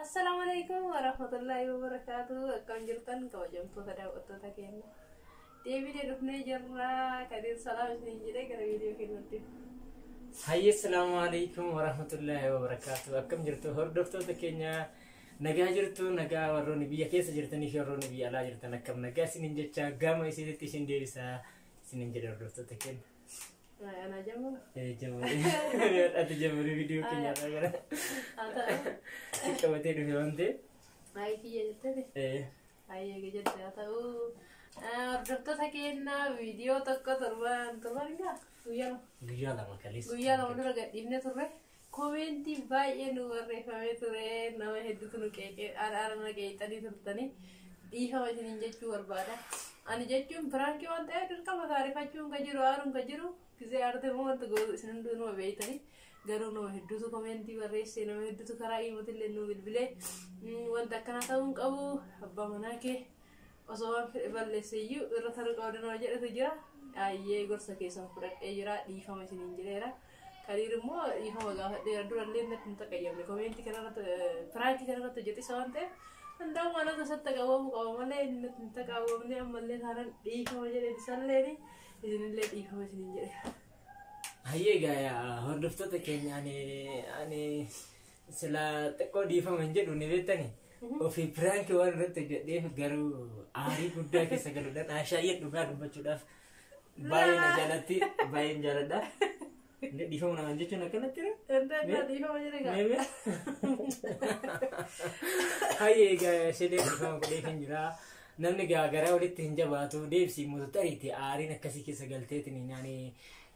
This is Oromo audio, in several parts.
Assalamualaikum warahmatullahi wabarakatuh. Akkam jirtan kabajamtoota daawwattoota keenya. Deebiin dhufnee jirra. Kadir salaam isin jedhee gara viidiyoo keenyatti. Hayya assalamualaikum warahmatullahi wabarakatuh. Akkam jirtu hordoftoota keenya. Nagaa jirtu nagaa warroonni biyya keessa jirtanii fi warroonni biyya alaa jirtan akkam nagaa isinin jecha gama isinitti isin deebisa isinin jedha hordoftoota keenya. Ana jamu. Jamu. Ada jamu video keenya gara. Kamu tadi di mana? Ay iya jadi. Ay iya jadi tahu. Hordoftoota keenya video tokko turban enggak? Guyyaa lama kalis. Guyyaa lama dura gadhiifne turre. Komentii baay'ee nu barreeffamee ture nama hedduutu nu qeeqee araarama qeeqanii turtanii dhiifama isiniin jechuu barbaada. Ani jechuun piraankii waan ta'eef dirqama taarifachuun ka jiru haaruun ka jiru gisee aartee wanta gootu isin hunduu nama beeytanii garuu nama hedduutu komentii barreessee nama hedduutu karaa himuutillee nu bilbilee wanta akkana ta'uun qabu abbaa manaa kee osoo waan fedhe balleesseeyyuu irra taruu qabdu nama jedhatu jira. Ayyee gorsa keessan fudhadhee jira dhiifama isiniin jedheera. Kadir immoo dhiifama gaafadheera durallee natti hin taqayyamne komentii kanarratti piraankii kanarratti hojjetisa waan ta'eef Andam mana tu satu kawan malah ini minta kawan ni amalle saran di kawan jadi disaleni ini lihat di kawan sini jadi. Hayya gaya hordoftoota keenya ani sila teko di kawan jadi ni betani. Ofii prank waan irratti jedhee garuu aarii guddaa keessa galuudhaan ashaayee dhugaa dubbachuudhaaf baay'ee jaalatti baay'ee jaaladha. Di kawan nama jechuun akkanatti Entah di kawan jadi enggak. Hayya gaya sedee di kawan godhee kan jira. Namni gaagaraa walitti hin jabaatu deebisii mootu ta'eeti aariin akkasii keessa galteetiin nyaani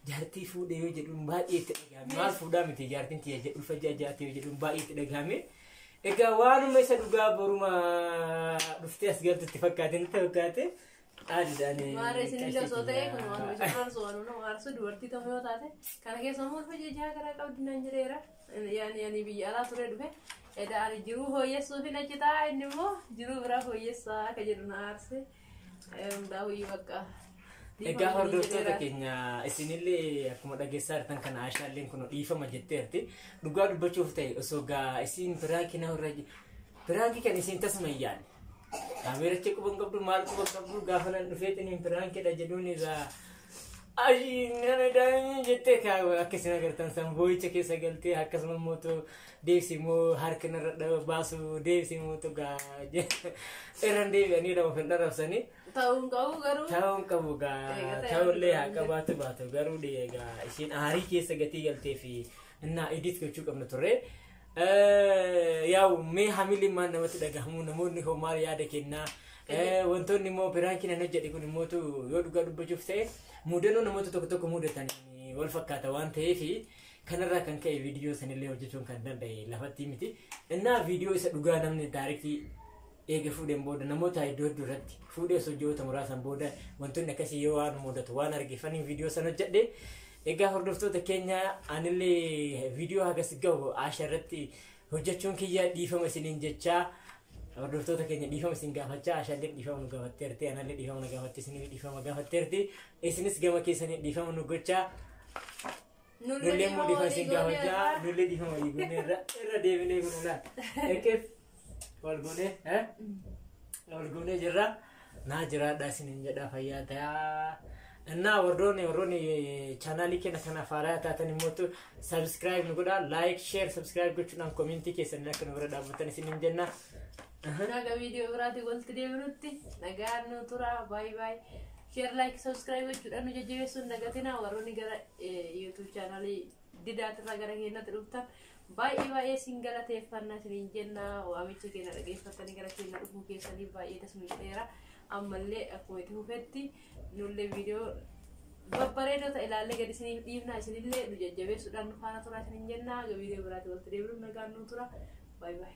jaartii fuudhee yoo jedhuun baay'ee itti dhagahame. Maal fuudhaa miti jaartiin kiyya jedhu ulfa jaatee yoo jedhuun baay'ee itti dhagahame. Egaa waanuma isa dhugaa boruma dhuftee as galtutti fakkaatin fakkaate aadaan. Maare sinillee osoo ta'e kun waan hojjetan soonu nama aarsu dubartii tokko yoo taate kana keessa immoo hojii jaagaraa qabdi naan jedheera. Yani biyya alaa ture dhufe eda ani jiru hoyyeessuu fi nachitaa inni immoo jiru biraa hoyyeessaa akka jedhu na aarse daawwii bakka. Egaa hordoftoota keenya isinillee akkuma dhageessaa jirtan kana ashaalleen kun dhiifama jetteerti dhugaa dubbachuuf ta'e osoo gaa isin piraankii na horra piraankii kan isin tasuma iyyaan kaameerachi quban qabdu maal quban qabdu gaafa nan dhufeetiin piraankiidha jedhuun irraa nana daa'imni jettee akkasii agartan san boo'icha keessa galtee akkasuma mootu deebisii moo harka narra baasu deebisii mootu gaa irraan deebi'anii lama kan dharabsanii. Tahun qabu gaa ta'ullee haa qabaatu baatu garuu gaa ishiin aarii keessa gatii galtee fi innaa edit gochuu qabna turre. Yaa'u mee hamilli maan namatti dhagahamu namoonni hoo maal yaada kennaa. Wantoonni immoo piraankii nan hojjedhe kun immoo yoo dhugaa dubbachuuf ta'e mudannoo namoota tokko tokko mudatanii wal fakkaata waan ta'eef kanarraa kan ka'e viidiyoo sanillee hojjechuun kan danda'e lafatti miti. Innaa viidiyoo isa dhugaa namni daarektii eega fuudheen booda namoota iddoo irratti fuudhee sojoota muraasan booda wantoonni akkasii yoo waan mudatu waan argifaniin viidiyoo sana hojjedhe. Egaa hordoftoota keenya anillee viidiyoo hagas gahu asharratti hojjechuun kiyya dhiifama isiniin jechaa. Hordoftoota keenya dhiifama isin gaafachaa ashaallee dhiifama nu gaafatteerti anallee dhiifama nu gaafatte isinii dhiifama gaafatteerti isinis gama keessanii dhiifama nu gochaa nullee immoo dhiifama isin gaafachaa nullee dhiifama dhiigunee irra deebinee kunuunaa ekeef wal goonee jirra naa jiraadhaa isiniin jedhaa fayyaa ta'aa. Innaa warroonni chaanaalii keenya kanaaf haaraa taatan immoo subscribe nu godhaa like share subscribe gochuudhaan komentii keessanii akka nu bira dhaabbatan isiniin jenna. Naga video berarti wanti deebinutti nagaan nu tura bye bye share like subscribe gochuudhaan nu jajjabeessuun dagatina warroonni gara YouTube channelii didaatirraa gara keenyatti dhuftan baay'ee sin galateeffannaa isiniin jenna waamicha keenya dhageeffatanii gara keenya dhufuu keessanii baay'ee tasuma jedheera ammallee akkuma itti hufetti nullee viidiyoo babbareedoo ta'e ilaallee gadi isiniif dhiifnaa isinillee nu jajjabeessuudhaan nu faana turaa isiniin jenna viidiyoo biraatti walitti deebinuun nagaan nu tura bye bye.